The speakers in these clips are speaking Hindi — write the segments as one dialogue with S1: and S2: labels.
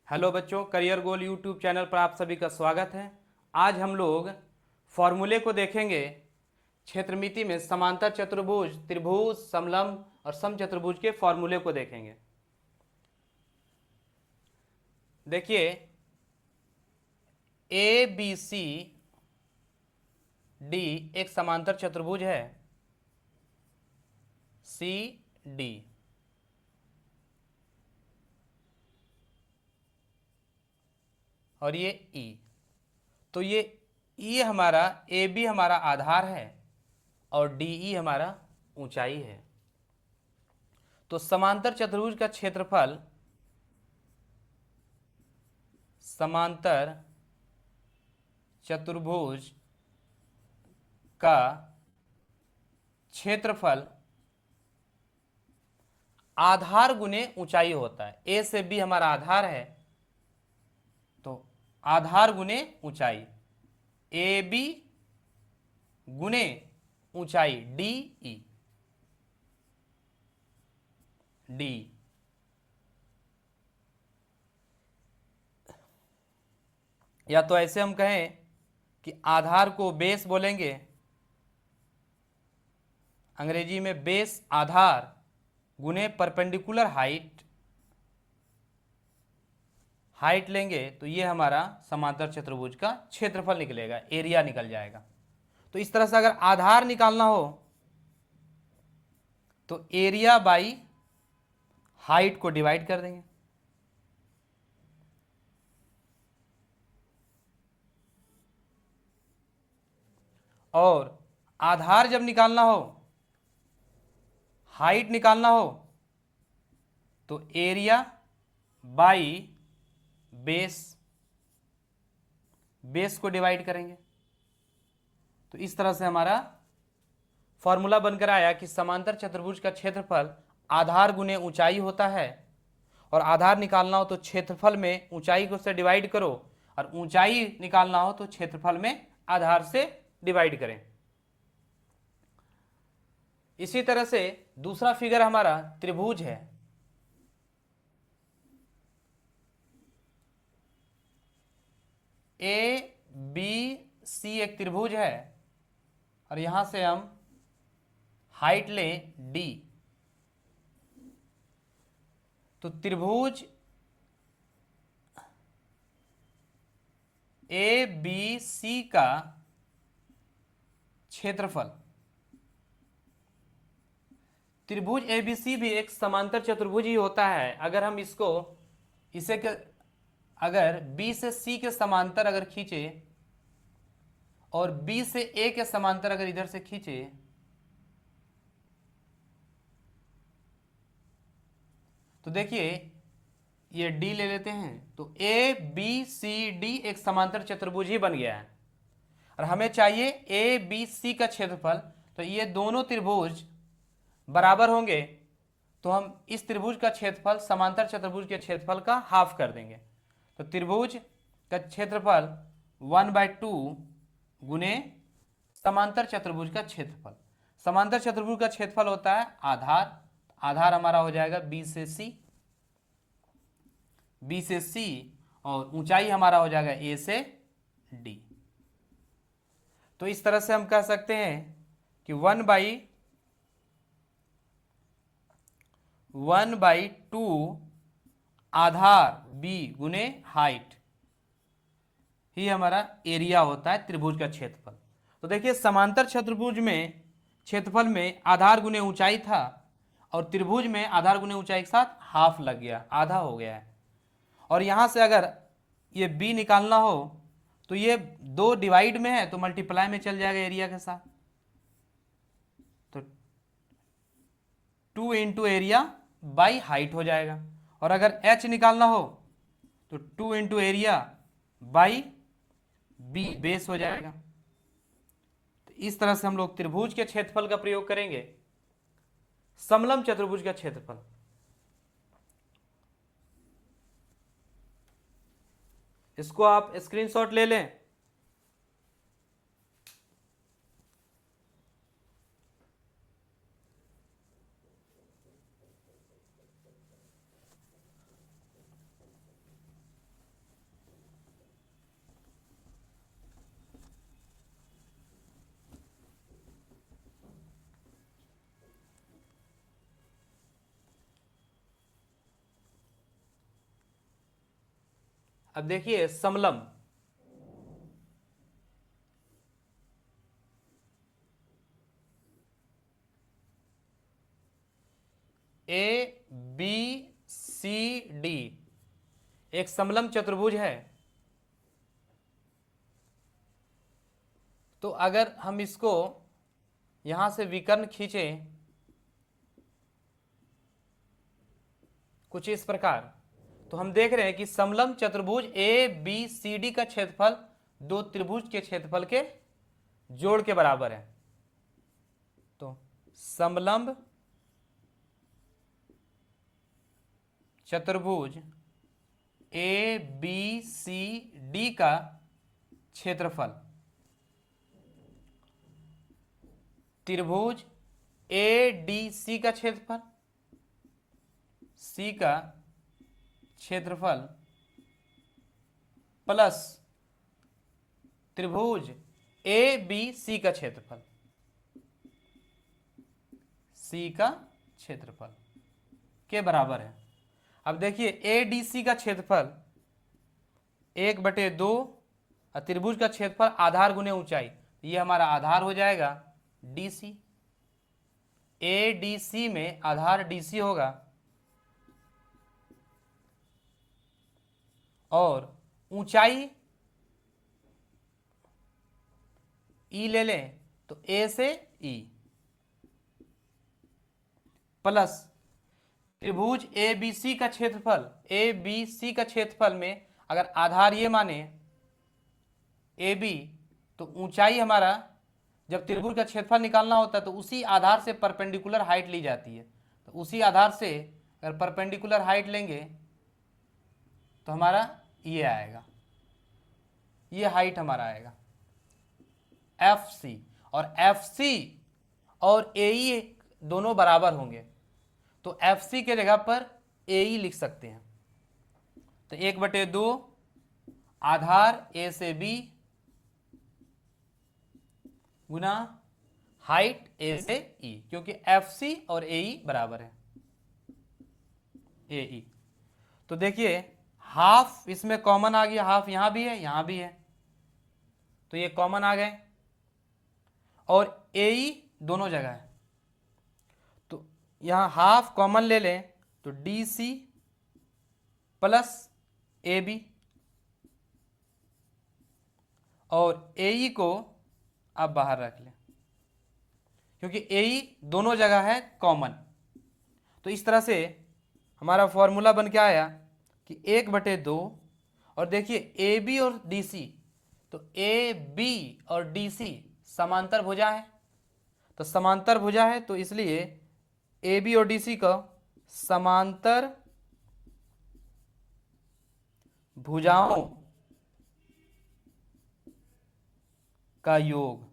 S1: हेलो बच्चों, करियर गोल यूट्यूब चैनल पर आप सभी का स्वागत है। आज हम लोग फॉर्मूले को देखेंगे। क्षेत्रमिति में समांतर चतुर्भुज, त्रिभुज, समलंब और समचतुर्भुज के फॉर्मूले को देखेंगे। देखिए, ए बी सी डी एक समांतर चतुर्भुज है। सी डी, और ये ई। तो ये ई हमारा, ए बी हमारा आधार है और डी ई हमारा ऊंचाई है। तो समांतर चतुर्भुज का क्षेत्रफल, समांतर चतुर्भुज का क्षेत्रफल आधार गुने ऊंचाई होता है। ए से बी हमारा आधार है, तो आधार गुने ऊंचाई, ए बी गुने ऊंचाई डी ई। डी या तो ऐसे हम कहें कि आधार को बेस बोलेंगे, अंग्रेजी में बेस आधार गुने परपेंडिकुलर हाइट। हाइट लेंगे तो ये हमारा समांतर चतुर्भुज का क्षेत्रफल निकलेगा, एरिया निकल जाएगा। तो इस तरह से अगर आधार निकालना हो तो एरिया बाई हाइट को डिवाइड कर देंगे। और आधार जब निकालना हो, हाइट निकालना हो, तो एरिया बाई बेस, बेस को डिवाइड करेंगे। तो इस तरह से हमारा फॉर्मूला बनकर आया कि समांतर चतुर्भुज का क्षेत्रफल आधार गुने ऊंचाई होता है, और आधार निकालना हो तो क्षेत्रफल में ऊंचाई को से डिवाइड करो, और ऊंचाई निकालना हो तो क्षेत्रफल में आधार से डिवाइड करें। इसी तरह से दूसरा फिगर हमारा त्रिभुज है। ए बी सी एक त्रिभुज है, और यहां से हम हाइट लें डी। तो त्रिभुज ए बी सी का क्षेत्रफल, त्रिभुज एबीसी भी एक समांतर चतुर्भुज ही होता है। अगर हम इसको इसे अगर बी से सी के समांतर अगर खींचे और बी से ए के समांतर अगर इधर से खींचे, तो देखिए ये डी ले लेते हैं, तो ए बी सी डी एक समांतर चतुर्भुज ही बन गया है। और हमें चाहिए ए बी सी का क्षेत्रफल। तो ये दोनों त्रिभुज बराबर होंगे, तो हम इस त्रिभुज का क्षेत्रफल समांतर चतुर्भुज के क्षेत्रफल का हाफ कर देंगे। तो त्रिभुज का क्षेत्रफल 1/2 गुने समांतर चतुर्भुज का क्षेत्रफल। समांतर चतुर्भुज का क्षेत्रफल होता है आधार, आधार हमारा हो जाएगा बी से सी, बी से सी, और ऊंचाई हमारा हो जाएगा ए से डी। तो इस तरह से हम कह सकते हैं कि 1/2 आधार बी गुने हाइट ही हमारा एरिया होता है त्रिभुज का क्षेत्रफल। तो देखिए, समांतर चतुर्भुज में क्षेत्रफल में आधार गुने ऊंचाई था, और त्रिभुज में आधार गुने ऊंचाई के साथ हाफ लग गया, आधा हो गया है। और यहां से अगर ये बी निकालना हो तो ये दो डिवाइड में है तो मल्टीप्लाई में चल जाएगा एरिया के साथ। तो 2 इंटू एरिया बाई हाइट हो जाएगा। और अगर एच निकालना हो तो 2 into area by B, base हो जाएगा। तो इस तरह से हम लोग त्रिभुज के क्षेत्रफल का प्रयोग करेंगे। समलंब चतुर्भुज का क्षेत्रफल, इसको आप स्क्रीनशॉट ले लें। अब देखिए समलंब, ए बी सी डी एक समलंब चतुर्भुज है। तो अगर हम इसको यहां से विकर्ण खींचें कुछ इस प्रकार, तो हम देख रहे हैं कि समलंब चतुर्भुज ए बी सी डी का क्षेत्रफल दो त्रिभुज के क्षेत्रफल के जोड़ के बराबर है। तो समलंब चतुर्भुज ए बी सी डी का क्षेत्रफल त्रिभुज ए डी सी का क्षेत्रफल, सी का क्षेत्रफल प्लस त्रिभुज ए बी सी का क्षेत्रफल, सी का क्षेत्रफल के बराबर है। अब देखिए ए डी सी का क्षेत्रफल 1/2 और त्रिभुज का क्षेत्रफल आधार गुने ऊंचाई, ये हमारा आधार हो जाएगा D C. A D C में आधार डी सी होगा और ऊंचाई ई ले लें तो ए से ई प्लस त्रिभुज ए बी सी का क्षेत्रफल, ए बी सी का क्षेत्रफल में अगर आधार ये माने ए बी, तो ऊंचाई हमारा जब त्रिभुज का क्षेत्रफल निकालना होता है तो उसी आधार से परपेंडिकुलर हाइट ली जाती है। तो उसी आधार से अगर परपेंडिकुलर हाइट लेंगे तो हमारा ये आएगा, ये हाइट हमारा आएगा एफ सी, और एफ सी और ए ई दोनों बराबर होंगे तो एफ सी के जगह पर ए ई लिख सकते हैं। तो 1/2 आधार ए से बी गुना हाइट ए से ई, क्योंकि एफ सी और ए ई बराबर है ए ई। तो देखिए हाफ इसमें कॉमन आ गया, हाफ यहां भी है यहां भी है, तो ये कॉमन आ गए और ए ई दोनों जगह है। तो यहां हाफ कॉमन ले लें तो D C plus A B, और ए ई को आप बाहर रख लें क्योंकि ए ई दोनों जगह है कॉमन। तो इस तरह से हमारा फॉर्मूला बन के आया कि 1/2, और देखिए ए बी और डी सी, तो ए बी और डी सी समांतर भुजा है, तो समांतर भुजा है तो इसलिए ए बी और डी सी का समांतर भुजाओं का योग,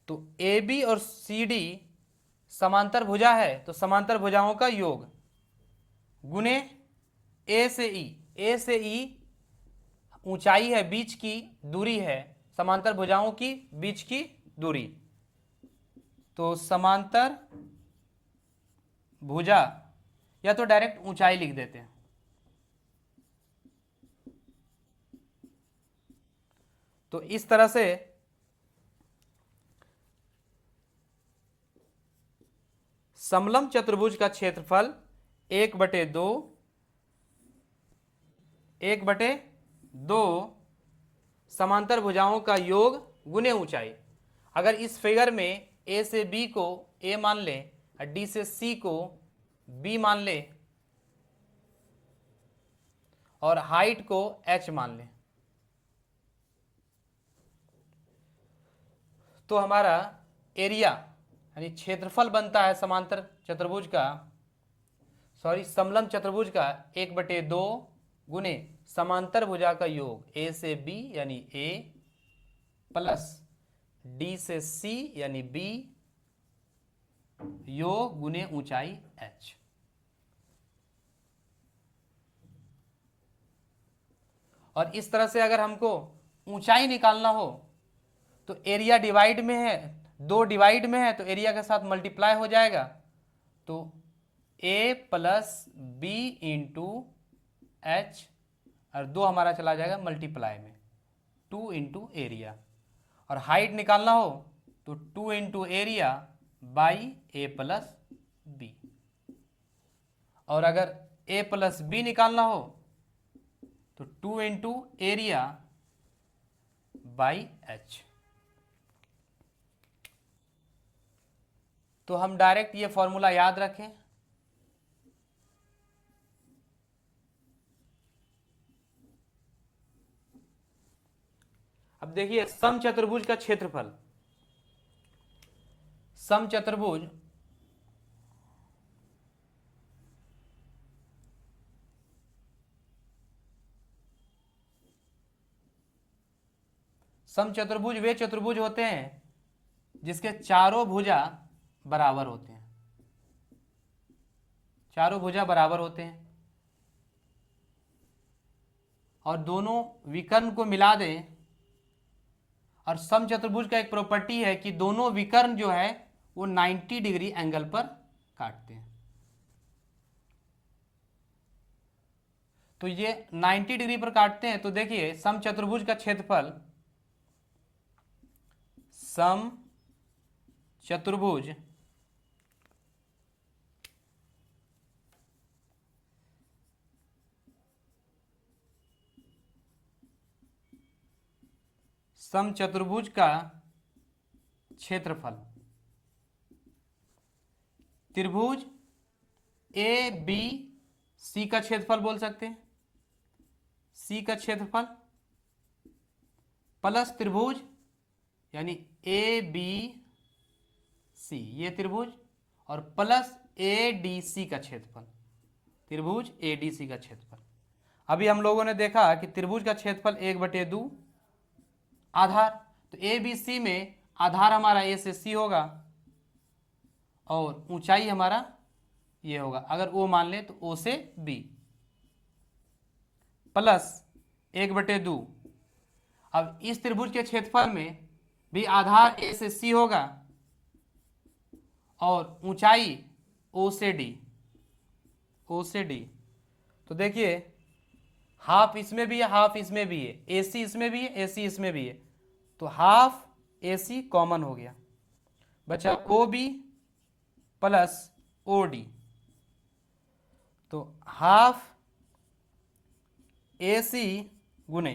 S1: तो ए बी और सी डी समांतर भुजा है तो समांतर भुजाओं का योग गुने ए से ई, ए से ई ऊंचाई है, बीच की दूरी है, समांतर भुजाओं की बीच की दूरी, तो समांतर भुजा, या तो डायरेक्ट ऊंचाई लिख देते हैं। तो इस तरह से समलंब चतुर्भुज का क्षेत्रफल 1/2 समांतर भुजाओं का योग गुने ऊंचाई। अगर इस फिगर में ए से बी को ए मान लें और डी से सी को बी मान लें और हाइट को एच मान लें, तो हमारा एरिया यानी क्षेत्रफल बनता है समांतर चतुर्भुज का, समलंब चतुर्भुज का 1/2 गुने समांतर भुजा का योग ए से बी यानी ए प्लस डी से सी यानी बी योग गुने ऊंचाई एच। और इस तरह से अगर हमको ऊंचाई निकालना हो तो एरिया डिवाइड में है, 2 डिवाइड में है तो एरिया के साथ मल्टीप्लाई हो जाएगा, तो ए प्लस बी इंटू एच, और 2 हमारा चला जाएगा मल्टीप्लाई में, 2 इंटू एरिया। और हाइट निकालना हो तो 2 into area by A plus B. और अगर ए प्लस बी निकालना हो तो 2 इंटू एरिया बाई एच। तो हम डायरेक्ट ये फॉर्मूला याद रखें। अब देखिए समचतुर्भुज का क्षेत्रफल, समचतुर्भुज समचतुर्भुज वे चतुर्भुज होते हैं जिसके चारों भुजा बराबर होते हैं, चारों भुजा बराबर होते हैं, और दोनों विकर्ण को मिला दें। और समचतुर्भुज का एक प्रॉपर्टी है कि दोनों विकर्ण जो है वो 90 डिग्री एंगल पर काटते हैं। तो ये 90 डिग्री पर काटते हैं। तो देखिए समचतुर्भुज का क्षेत्रफल, समचतुर्भुज समचतुर्भुज का क्षेत्रफल त्रिभुज ए बी सी का क्षेत्रफल बोल सकते हैं, सी का क्षेत्रफल प्लस त्रिभुज यानी ए बी सी ये त्रिभुज, और प्लस ए डी सी का क्षेत्रफल, त्रिभुज ए डी सी का क्षेत्रफल। अभी हम लोगों ने देखा कि त्रिभुज का क्षेत्रफल 1/2 आधार, तो ए बी सी में आधार हमारा ए से सी होगा और ऊंचाई हमारा ये होगा, अगर ओ मान ले तो ओ से बी, प्लस 1/2। अब इस त्रिभुज के क्षेत्रफल में भी आधार ए से सी होगा और ऊंचाई ओ से डी, ओ से डी। तो देखिए हाफ इसमें भी है, हाफ इसमें भी है, AC इसमें भी है, AC इसमें भी है, तो हाफ AC कॉमन हो गया, बचा OB प्लस OD। तो हाफ AC गुने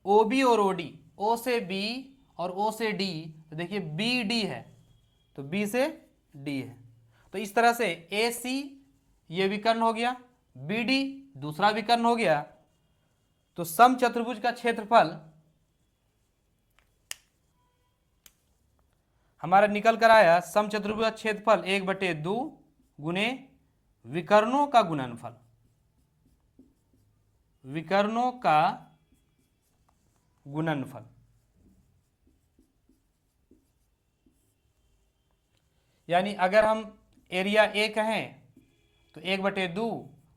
S1: OB और OD, O से B और O से D, तो देखिए BD है तो B से D है। तो इस तरह से AC ये विकर्ण हो गया, BD दूसरा विकर्ण हो गया। तो समचतुर्भुज का क्षेत्रफल हमारा निकल कर आया, समचतुर्भुज का क्षेत्रफल 1/2 गुने विकर्णों का गुणनफल, विकर्णों का गुणनफल। यानी अगर हम एरिया ए कहें तो 1/2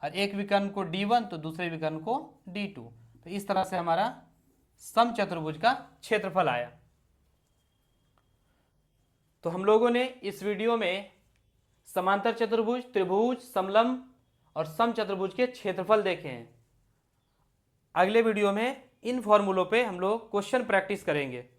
S1: और एक विकर्ण को D1 तो दूसरे विकर्ण को D2। तो इस तरह से हमारा समचतुर्भुज का क्षेत्रफल आया। तो हम लोगों ने इस वीडियो में समांतर चतुर्भुज, त्रिभुज, समलंब और समचतुर्भुज के क्षेत्रफल देखे हैं। अगले वीडियो में इन फॉर्मूलों पे हम लोग क्वेश्चन प्रैक्टिस करेंगे।